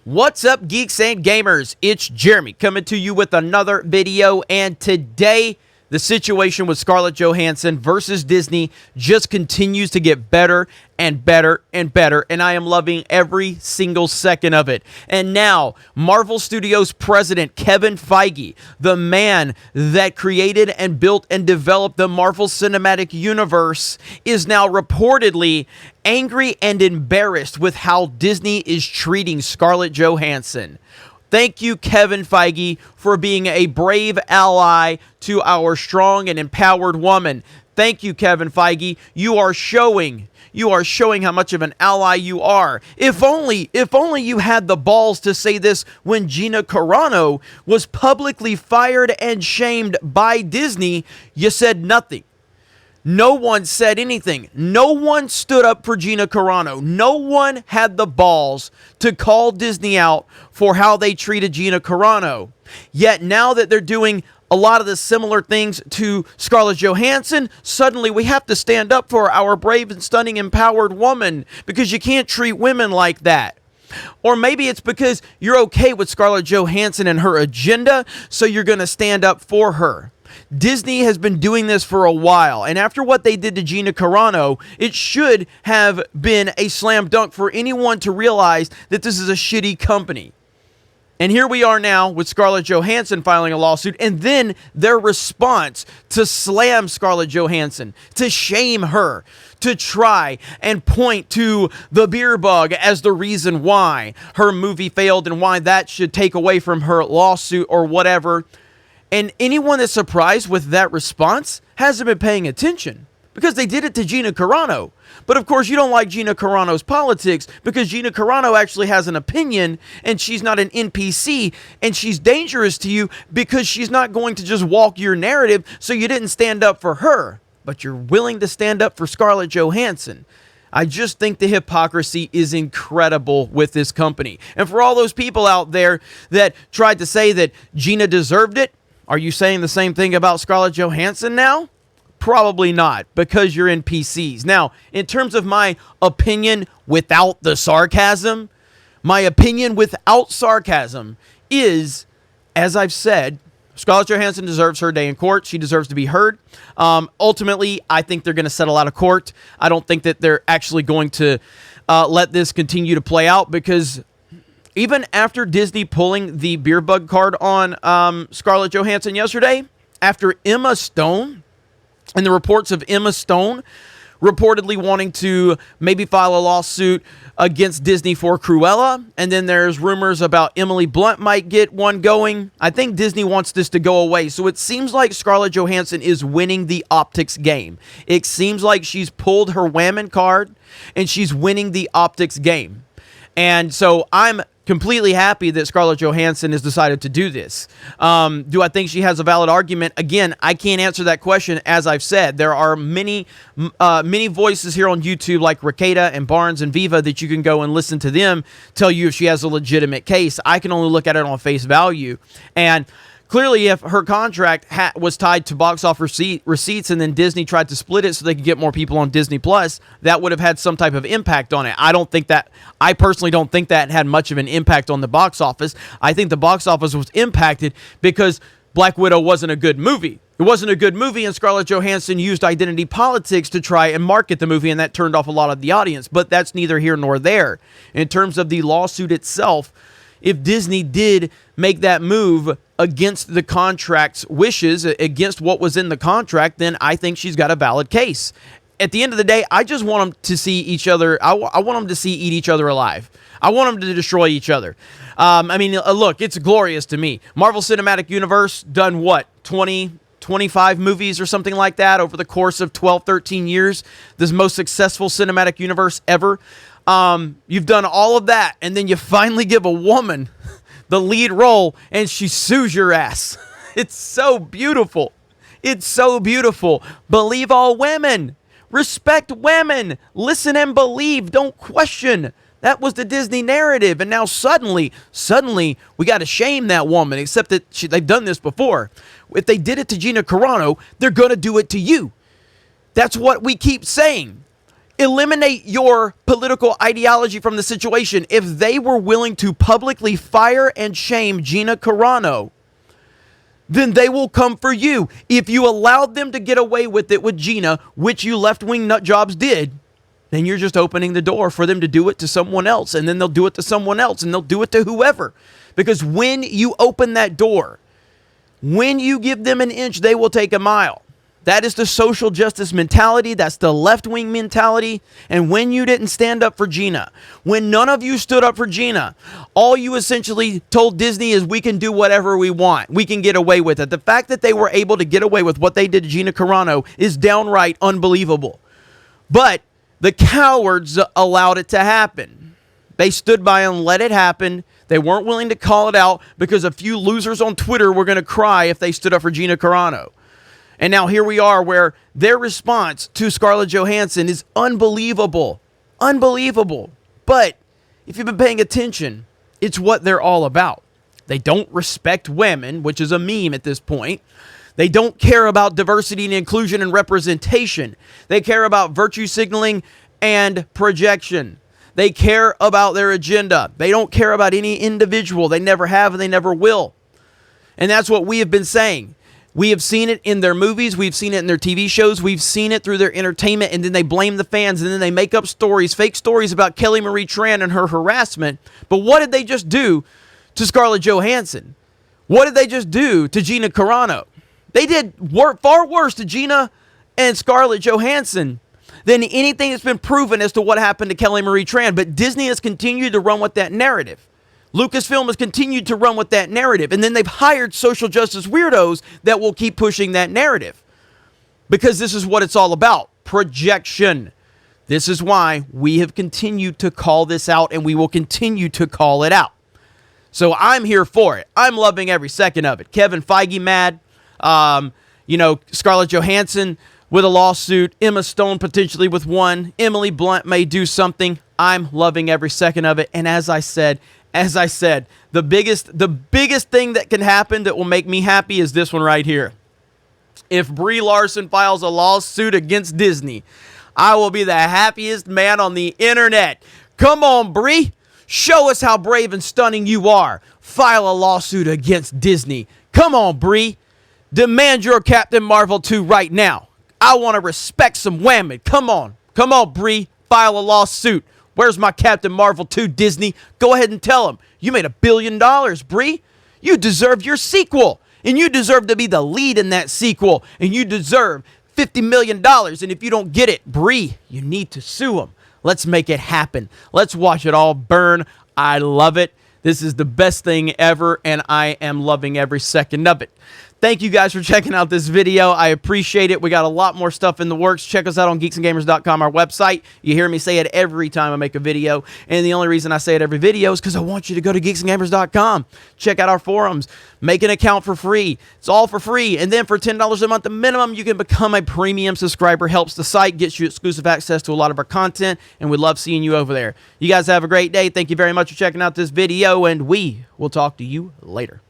What's up, geeks and gamers? It's Jeremy coming to you with another video, and today the situation with Scarlett Johansson versus Disney just continues to get better and better and better, and I am loving every single second of it. And now, Marvel Studios president Kevin Feige, the man that created and built and developed the Marvel Cinematic Universe, is now reportedly angry and embarrassed with how Disney is treating Scarlett Johansson. Thank you, Kevin Feige, for being a brave ally to our strong and empowered woman. Thank you, Kevin Feige. You are showing how much of an ally you are. If only you had the balls to say this when Gina Carano was publicly fired and shamed by Disney. You said nothing. No one said anything. No one stood up for Gina Carano. No one had the balls to call Disney out for how they treated Gina Carano. Yet now that they're doing a lot of the similar things to Scarlett Johansson, suddenly we have to stand up for our brave and stunning empowered woman because you can't treat women like that. Or maybe it's because you're okay with Scarlett Johansson and her agenda, so you're going to stand up for her. Disney has been doing this for a while, and after what they did to Gina Carano, it should have been a slam dunk for anyone to realize that this is a shitty company. And here we are now with Scarlett Johansson filing a lawsuit, and then their response to slam Scarlett Johansson, to shame her, to try and point to the beer bug as the reason why her movie failed and why that should take away from her lawsuit or whatever. And anyone that's surprised with that response hasn't been paying attention, because they did it to Gina Carano. But of course, you don't like Gina Carano's politics because Gina Carano actually has an opinion, and she's not an NPC, and she's dangerous to you because she's not going to just walk your narrative, so you didn't stand up for her. But you're willing to stand up for Scarlett Johansson. I just think the hypocrisy is incredible with this company. And for all those people out there that tried to say that Gina deserved it, are you saying the same thing about Scarlett Johansson now? Probably not, because you're NPCs. Now, in terms of my opinion without the sarcasm, my opinion without sarcasm is, as I've said, Scarlett Johansson deserves her day in court. She deserves to be heard. Ultimately, I think they're going to settle out of court. I don't think that they're actually going to let this continue to play out, because even after Disney pulling the beer bug card on Scarlett Johansson yesterday, after Emma Stone and the reports of Emma Stone reportedly wanting to maybe file a lawsuit against Disney for Cruella, and then there's rumors about Emily Blunt might get one going, I think Disney wants this to go away. So it seems like Scarlett Johansson is winning the optics game. It seems like she's pulled her whammon card and she's winning the optics game. And so I'm completely happy that Scarlett Johansson has decided to do this. Do I think she has a valid argument? Again, I can't answer that question. As I've said, there are many voices here on YouTube like Rakeda and Barnes and Viva that you can go and listen to them tell you if she has a legitimate case. I can only look at it on face value. And clearly, if her contract was tied to box office receipts and then Disney tried to split it so they could get more people on Disney Plus, that would have had some type of impact on it. I personally don't think that had much of an impact on the box office. I think the box office was impacted because Black Widow wasn't a good movie. It wasn't a good movie, and Scarlett Johansson used identity politics to try and market the movie, and that turned off a lot of the audience. But that's neither here nor there. In terms of the lawsuit itself, if Disney did make that move against the contract's wishes, against what was in the contract, then I think she's got a valid case. At the end of the day, I just want them to see each other. I want them to see eat each other alive. I want them to destroy each other. Look, it's glorious to me. Marvel Cinematic Universe done what? 25 movies or something like that over the course of 12, 13 years. This most successful cinematic universe ever. You've done all of that, and then you finally give a woman the lead role, and she sues your ass. It's so beautiful. It's so beautiful. Believe all women. Respect women. Listen and believe. Don't question. That was the Disney narrative, and now suddenly, we got to shame that woman, except that they've done this before. If they did it to Gina Carano, they're going to do it to you. That's what we keep saying. Eliminate your political ideology from the situation. If they were willing to publicly fire and shame Gina Carano, then they will come for you. If you allowed them to get away with it with Gina, which you left-wing nut jobs did, then you're just opening the door for them to do it to someone else, and then they'll do it to someone else, and they'll do it to whoever. Because when you open that door, when you give them an inch, they will take a mile. That is the social justice mentality. That's the left-wing mentality. And when you didn't stand up for Gina, when none of you stood up for Gina, all you essentially told Disney is we can do whatever we want. We can get away with it. The fact that they were able to get away with what they did to Gina Carano is downright unbelievable. But the cowards allowed it to happen. They stood by and let it happen. They weren't willing to call it out because a few losers on Twitter were going to cry if they stood up for Gina Carano. And now here we are where their response to Scarlett Johansson is unbelievable. Unbelievable. But if you've been paying attention, it's what they're all about. They don't respect women, which is a meme at this point. They don't care about diversity and inclusion and representation. They care about virtue signaling and projection. They care about their agenda. They don't care about any individual. They never have and they never will. And that's what we have been saying. We have seen it in their movies. We've seen it in their TV shows. We've seen it through their entertainment, and then they blame the fans, and then they make up stories, fake stories about Kelly Marie Tran and her harassment. But what did they just do to Scarlett Johansson? What did they just do to Gina Carano? They did far worse to Gina and Scarlett Johansson than anything that's been proven as to what happened to Kelly Marie Tran. But Disney has continued to run with that narrative. Lucasfilm has continued to run with that narrative. And then they've hired social justice weirdos that will keep pushing that narrative. Because this is what it's all about. Projection. This is why we have continued to call this out, and we will continue to call it out. So I'm here for it. I'm loving every second of it. Kevin Feige mad. Scarlett Johansson with a lawsuit. Emma Stone potentially with one. Emily Blunt may do something. I'm loving every second of it. And as I said, the biggest thing that can happen that will make me happy is this one right here. If Brie Larson files a lawsuit against Disney, I will be the happiest man on the internet. Come on, Brie. Show us how brave and stunning you are. File a lawsuit against Disney. Come on, Brie. Demand your Captain Marvel 2 right now. I want to respect some women. Come on. Come on, Brie. File a lawsuit. Where's my Captain Marvel 2, Disney? Go ahead and tell them. You made $1 billion, Brie. You deserve your sequel. And you deserve to be the lead in that sequel. And you deserve $50 million. And if you don't get it, Brie, you need to sue them. Let's make it happen. Let's watch it all burn. I love it. This is the best thing ever, and I am loving every second of it. Thank you guys for checking out this video. I appreciate it. We got a lot more stuff in the works. Check us out on geeksandgamers.com, our website. You hear me say it every time I make a video. And the only reason I say it every video is because I want you to go to geeksandgamers.com. Check out our forums. Make an account for free. It's all for free. And then for $10 a month, the minimum, you can become a premium subscriber. Helps the site, gets you exclusive access to a lot of our content. And we love seeing you over there. You guys have a great day. Thank you very much for checking out this video. And we will talk to you later.